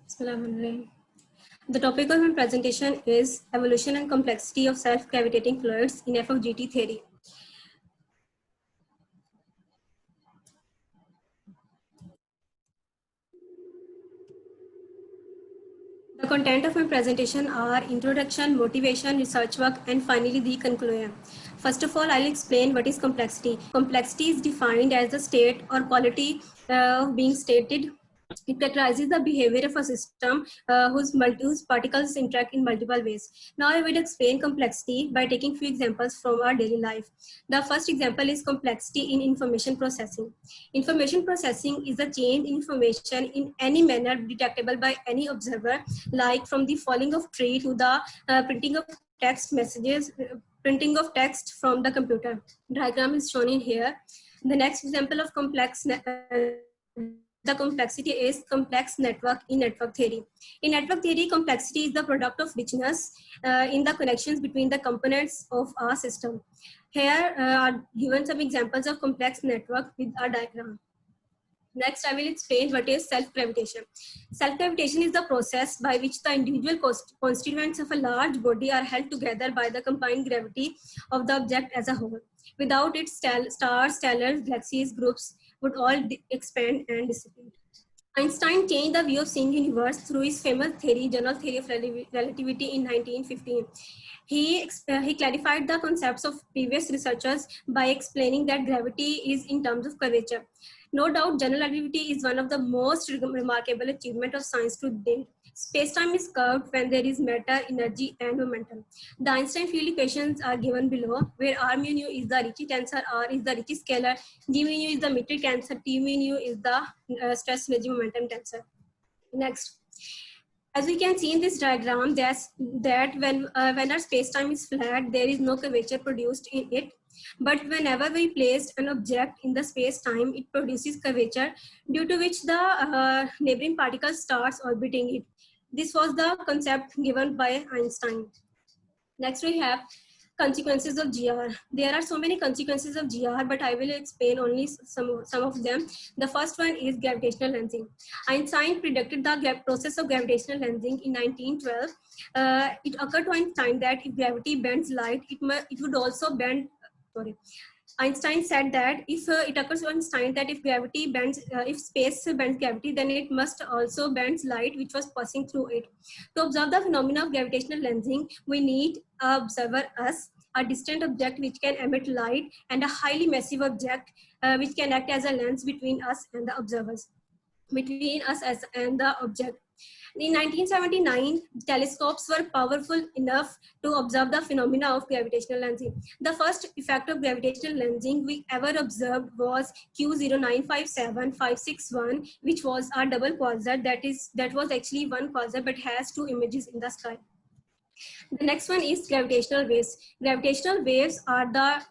Bismillahirrahmanirrahim. The topic of my presentation is evolution and complexity of self-gravitating fluids in FFGT theory. The content of my presentation are introduction, motivation, research work, and finally the conclusion. First of all, I'll explain what is complexity. Complexity is defined as the state or quality being stated. It characterizes the behavior of a system whose particles interact in multiple ways. Now I will explain complexity by taking few examples from our daily life. The first example is complexity in information processing. Information processing is a change in information in any manner detectable by any observer, like from the falling of tree to the printing of text messages, printing of text from the computer. Diagram is shown in here. The next example of the complexity is complex network in network theory. In network theory, complexity is the product of richness in the connections between the components of our system. Here are given some examples of complex network with a diagram. Next, I will explain what is self-gravitation. Self-gravitation is the process by which the individual constituents of a large body are held together by the combined gravity of the object as a whole. Without it, stars, stellars, galaxies, groups would all expand and dissipate. Einstein changed the view of seeing universe through his famous theory, general theory of relativity in 1915. He clarified the concepts of previous researchers by explaining that gravity is in terms of curvature. No doubt, general relativity is one of the most remarkable achievements of science to date. Space-time is curved when there is matter, energy, and momentum. The Einstein field equations are given below, where R mu nu is the Ricci tensor, R is the Ricci scalar, G mu nu is the metric tensor, T mu nu is the stress energy momentum tensor. Next. As we can see in this diagram, that when our space-time is flat, there is no curvature produced in it. But whenever we placed an object in the space-time, it produces curvature, due to which the neighboring particle starts orbiting it. This was the concept given by Einstein. Next, we have consequences of GR. There are so many consequences of GR, but I will explain only some of them. The first one is gravitational lensing. Einstein predicted the process of gravitational lensing in 1912. It occurred to Einstein that if gravity bends light, it would also bend, Einstein said that if it occurs to Einstein that if gravity bends, if space bends gravity, then it must also bend light which was passing through it. To observe the phenomena of gravitational lensing, we need an observer us, a distant object which can emit light, and a highly massive object which can act as a lens between us and the observers, between us and the object. In 1979, telescopes were powerful enough to observe the phenomena of gravitational lensing. The first effect of gravitational lensing we ever observed was Q0957561, which was a double quasar. That was actually one quasar but has two images in the sky. The next one is gravitational waves. Gravitational waves are the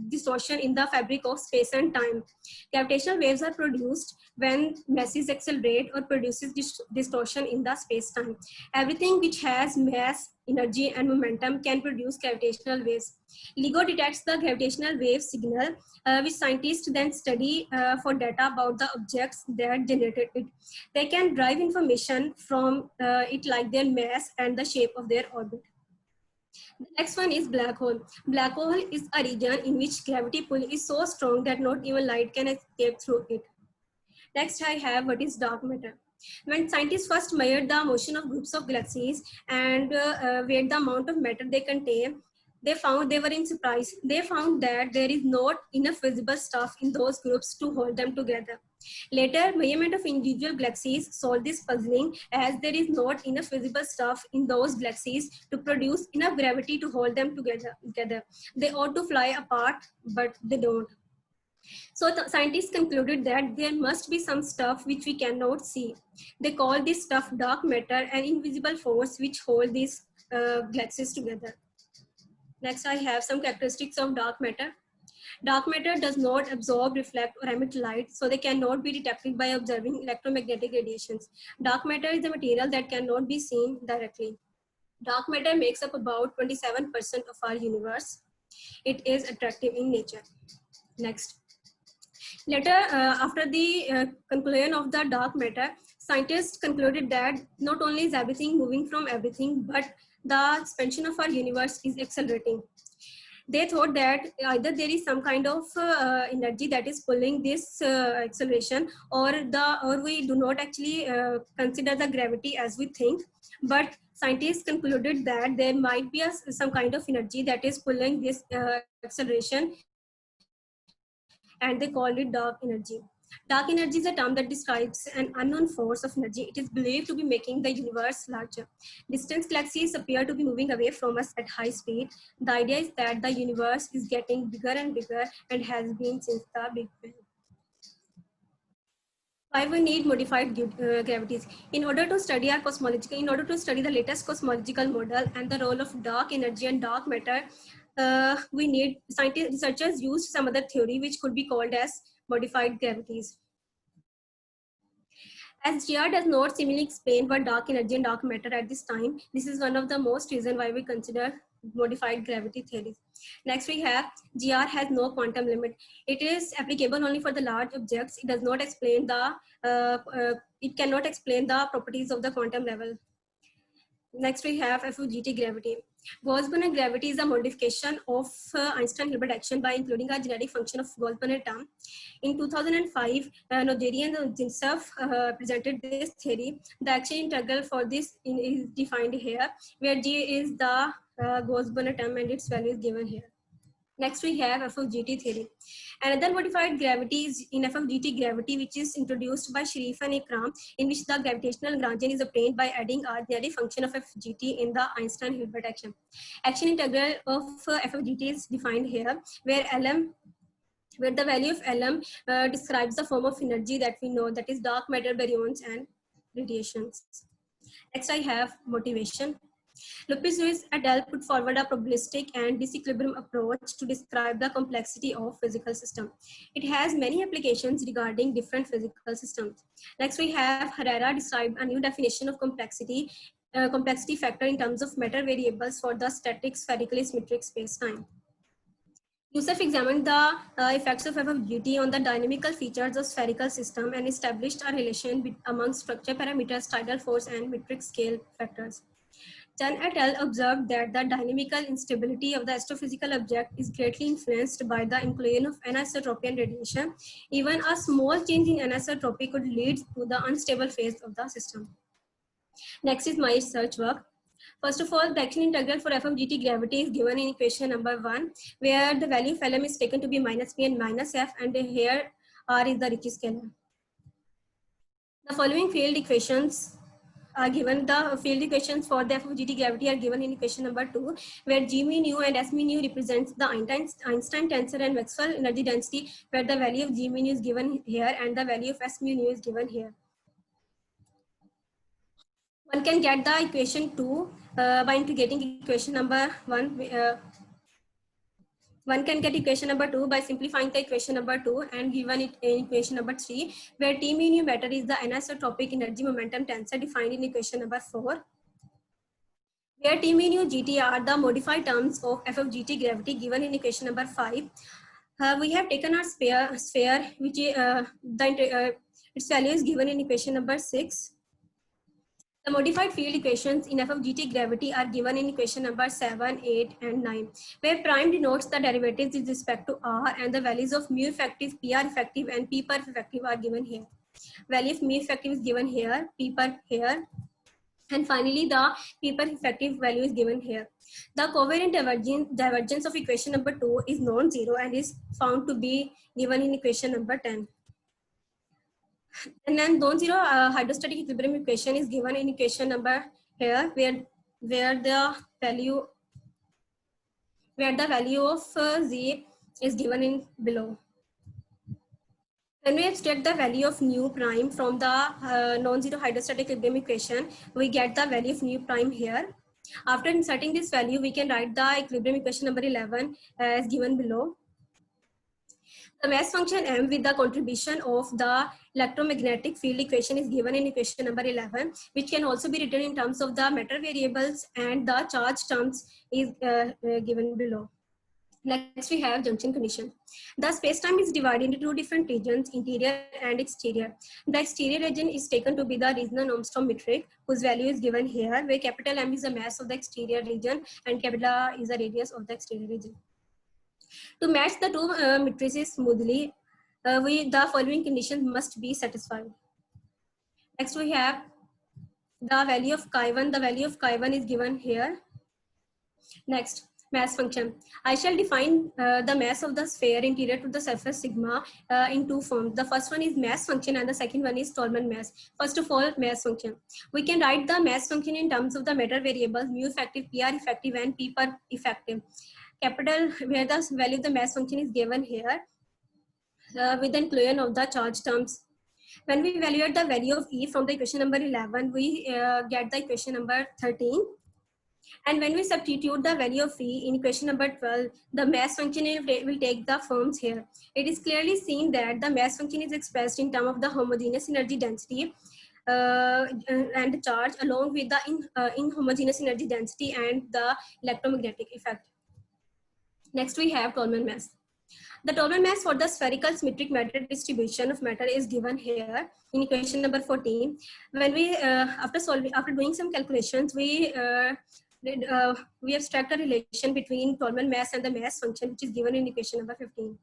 distortion in the fabric of space and time. Gravitational waves are produced when masses accelerate or produces distortion in the space-time. Everything which has mass, energy, and momentum can produce gravitational waves. LIGO detects the gravitational wave signal, which scientists then study for data about the objects that generated it. They can derive information from it, like their mass and the shape of their orbit. The next one is black hole. Black hole is a region in which gravity pull is so strong that not even light can escape through it. Next, I have what is dark matter. When scientists first measured the motion of groups of galaxies and weighed the amount of matter they contain, they were in surprise. They found that there is not enough visible stuff in those groups to hold them together. Later, measurement of individual galaxies solved this puzzling, as there is not enough visible stuff in those galaxies to produce enough gravity to hold them together. They ought to fly apart, but they don't. So the scientists concluded that there must be some stuff which we cannot see. They call this stuff dark matter, an invisible force which hold these galaxies together. Next, I have some characteristics of dark matter. Dark matter does not absorb, reflect, or emit light, so they cannot be detected by observing electromagnetic radiations. Dark matter is a material that cannot be seen directly. Dark matter makes up about 27% of our universe. It is attractive in nature. Next. Later, after the conclusion of the dark matter, Scientists concluded that not only is everything moving from everything, but the expansion of our universe is accelerating. They thought that either there is some kind of energy that is pulling this acceleration, or we do not actually consider the gravity as we think, but scientists concluded that there might be some kind of energy that is pulling this acceleration, and they called it dark energy. Dark energy is a term that describes an unknown force of energy. It is believed to be making the universe larger. Distant galaxies appear to be moving away from us at high speed. The idea is that the universe is getting bigger and bigger and has been since the Big Bang. Why we need modified gravities? In order to study the latest cosmological model and the role of dark energy and dark matter, we need researchers used some other theory which could be called as modified gravities. As GR does not seemingly explain what dark energy and dark matter at this time, this is one of the most reasons why we consider modified gravity theories. Next we have GR has no quantum limit. It is applicable only for the large objects. It does not explain it cannot explain the properties of the quantum level. Next we have FUGT gravity. Gauss-Bonnet gravity is a modification of Einstein-Hilbert action by including a genetic function of Gauss-Bonnet term. In 2005, Nogeri and Zinsov presented this theory. The action integral for this is defined here, where G is the Gauss-Bonnet term and its value is given here. Next we have FFGT theory. Another modified gravity is in FFGT gravity, which is introduced by Sharif and Ikram, in which the gravitational Lagrangian is obtained by adding a genetic function of FFGT in the Einstein-Hilbert action. Action integral of FFGT is defined here, where the value of LM describes the form of energy that we know, that is dark matter, baryons, and radiations. Next I have motivation. Lopez-Lewis et al. Put forward a probabilistic and disequilibrium approach to describe the complexity of physical system. It has many applications regarding different physical systems. Next, we have Herrera described a new definition of complexity factor in terms of matter variables for the static spherically symmetric space-time. Youssef examined the effects of FFGT on the dynamical features of spherical system and established a relation among structure parameters, tidal force, and metric scale factors. Chen et al. Observed that the dynamical instability of the astrophysical object is greatly influenced by the inclusion of anisotropy and radiation. Even a small change in anisotropy could lead to the unstable phase of the system. Next is my research work. First of all, the action integral for FFGT gravity is given in equation number 1, where the value of Lm is taken to be minus p and minus f, and here r is the Ricci scalar. The following field equations are given. The field equations for the FFGT gravity are given in equation number 2, where G mu nu and S mu nu represents the Einstein tensor and Maxwell energy density, where the value of G mu nu is given here and the value of S mu nu is given here. One can get the equation 2 by integrating equation number 1. One can get equation number 2 by simplifying the equation number 2 and given it in equation number 3, where T mu nu matter is the anisotropic energy momentum tensor defined in equation number 4, where T mu nu GT are the modified terms of FFGT gravity given in equation number 5. We have taken our sphere which its value is given in equation number 6. The modified field equations in FFGT gravity are given in equation number 7, 8, and 9, where prime denotes the derivatives with respect to r, and the values of mu effective, PR effective, and P per effective are given here. Value of mu effective is given here, P per here, and finally the P per effective value is given here. The covariant divergence of equation number 2 is non-zero and is found to be given in equation number 10. And then non-zero hydrostatic equilibrium equation is given in equation number here, where the value of Z is given in below. When we extract the value of nu prime from the non-zero hydrostatic equilibrium equation, we get the value of nu prime here. After inserting this value, we can write the equilibrium equation number 11 as given below. The mass function m with the contribution of the electromagnetic field equation is given in equation number 11, which can also be written in terms of the matter variables, and the charge terms is given below. Next, we have junction condition. The space-time is divided into two different regions, interior and exterior. The exterior region is taken to be the regional Armstrong metric, whose value is given here, where capital M is the mass of the exterior region and capital R is the radius of the exterior region. To match the two matrices smoothly, the following conditions must be satisfied. Next, we have the value of chi1. The value of chi1 is given here. Next, mass function. I shall define the mass of the sphere interior to the surface sigma in two forms. The first one is mass function and the second one is Tolman mass. First of all, mass function. We can write the mass function in terms of the matter variables mu effective, PR effective and P per effective. Capital, where the value of the mass function is given here with the inclusion of the charge terms. When we evaluate the value of E from the equation number 11, we get the equation number 13. And when we substitute the value of E in equation number 12, the mass function will take the forms here. It is clearly seen that the mass function is expressed in terms of the homogeneous energy density and charge along with the inhomogeneous energy density and the electromagnetic effect. Next, we have Tolman mass. The total mass for the spherical symmetric matter distribution of matter is given here in equation number 14. When we, after doing some calculations, we extract a relation between Tolman mass and the mass function, which is given in equation number 15.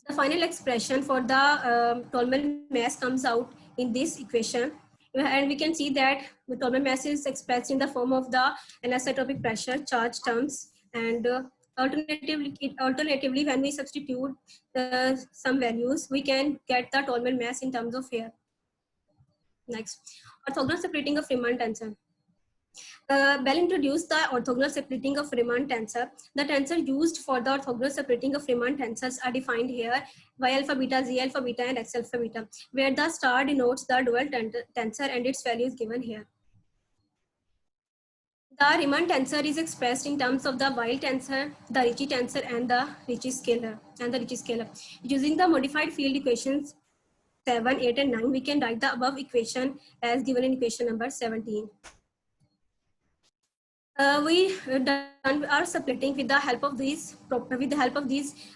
The final expression for the Tolman mass comes out in this equation. And we can see that the Tolman mass is expressed in the form of the anisotropic pressure, charge terms, and alternatively, when we substitute some values, we can get the Tolman mass in terms of here. Next, orthogonal separating of Riemann tensor. Bell introduced the orthogonal separating of Riemann tensor. The tensor used for the orthogonal separating of Riemann tensors are defined here: y alpha beta, z alpha beta, and x alpha beta, where the star denotes the dual tensor and its value is given here. The Riemann tensor is expressed in terms of the Weyl tensor, the Ricci tensor, and the Ricci scalar. Using the modified field equations 7, 8, and 9, we can write the above equation as given in equation number 17. We are splitting with the help of these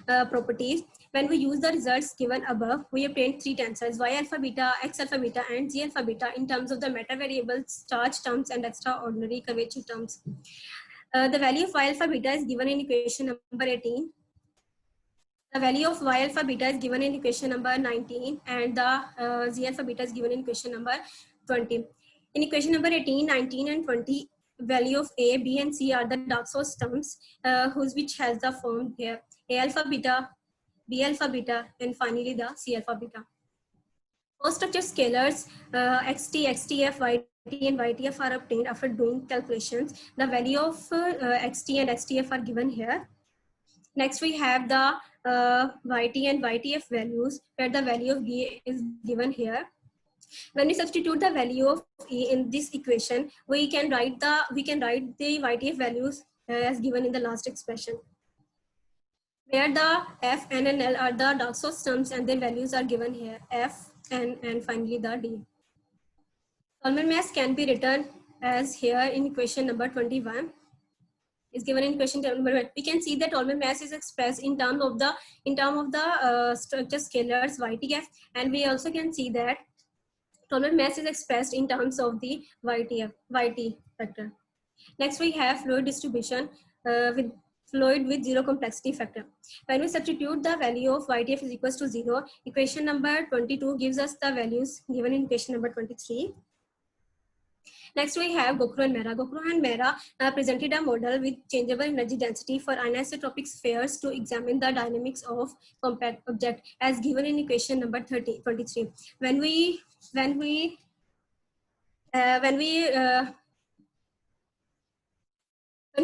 properties. When we use the results given above, we obtain three tensors: y alpha beta, x alpha beta, and z alpha beta in terms of the matter variables, charge terms, and extraordinary curvature terms. The value of y alpha beta is given in equation number 18. The value of y alpha beta is given in equation number 19, and the z alpha beta is given in equation number 20. In equation number 18, 19, and 20, value of A, B, and C are the dark source terms, which has the form here: A alpha beta, B alpha beta, and finally the C alpha beta. For structure scalars, xt, xtf, yt, and ytf are obtained after doing calculations. The value of xt and xtf are given here. Next, we have the yt and ytf values, where the value of B is given here. When we substitute the value of E in this equation, we can write the YTF values as given in the last expression, where the F, N, and L are the dark source terms and their values are given here: F, N, and finally the D. Tolman mass can be written as here in equation number 21. Is given in equation number 1. We can see that Tolman mass is expressed in terms of the structure scalars YTF, and we also can see that Tolman mass is expressed in terms of the YT factor. Next, we have fluid distribution with fluid with zero complexity factor. When we substitute the value of YTF is equals to 0, equation number 22 gives us the values given in equation number 23. Next, we have Gokru and Mehra. Gokru and Mehra presented a model with changeable energy density for anisotropic spheres to examine the dynamics of compact object as given in equation number 23. When we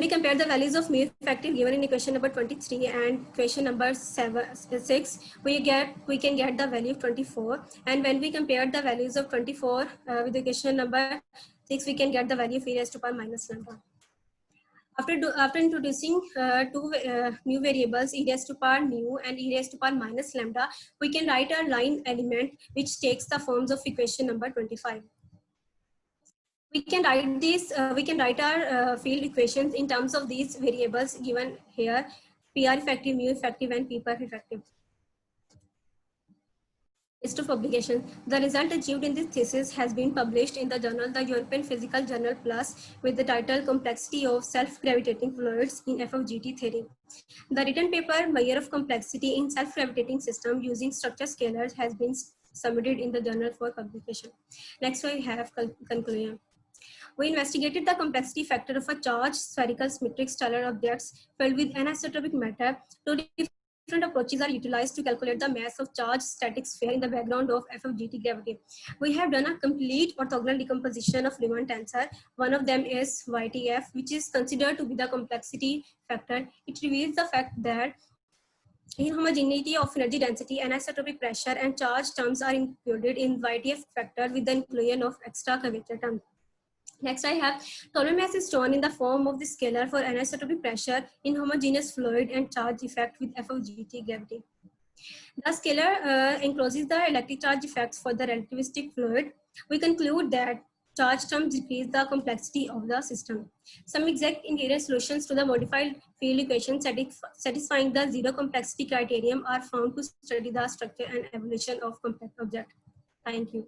compare the values of mu effective given in equation number 23 and equation number 6, we can get the value of 24. And when we compare the values of 24 with equation number 6, we can get the value of e raised to power minus lambda. After introducing two new variables, e raised to power mu and e raised to power minus lambda, we can write a line element which takes the forms of equation number 25. We can write this, we can write our field equations in terms of these variables given here, PR effective, mu effective, and P perf effective. List of publications. The result achieved in this thesis has been published in the journal, the European Physical Journal Plus, with the title Complexity of Self-Gravitating Fluids in FFGT Theory. The written paper, Measure of Complexity in Self-Gravitating System using Structure Scalars, has been submitted in the journal for publication. Next, we have conclusion. We investigated the complexity factor of a charged spherical symmetric stellar objects filled with anisotropic matter. Two different approaches are utilized to calculate the mass of charged static sphere in the background of FFGT gravity. We have done a complete orthogonal decomposition of Riemann tensor. One of them is YTF, which is considered to be the complexity factor. It reveals the fact that inhomogeneity of energy density, anisotropic pressure, and charge terms are included in YTF factor with the inclusion of extra curvature terms. Next, I have total mass is shown in the form of the scalar for anisotropic pressure in homogeneous fluid and charge effect with FFGT gravity. The scalar encloses the electric charge effects for the relativistic fluid. We conclude that charge terms decrease the complexity of the system. Some exact invariant solutions to the modified field equation satisfying the zero complexity criterion are found to study the structure and evolution of complex object. Thank you.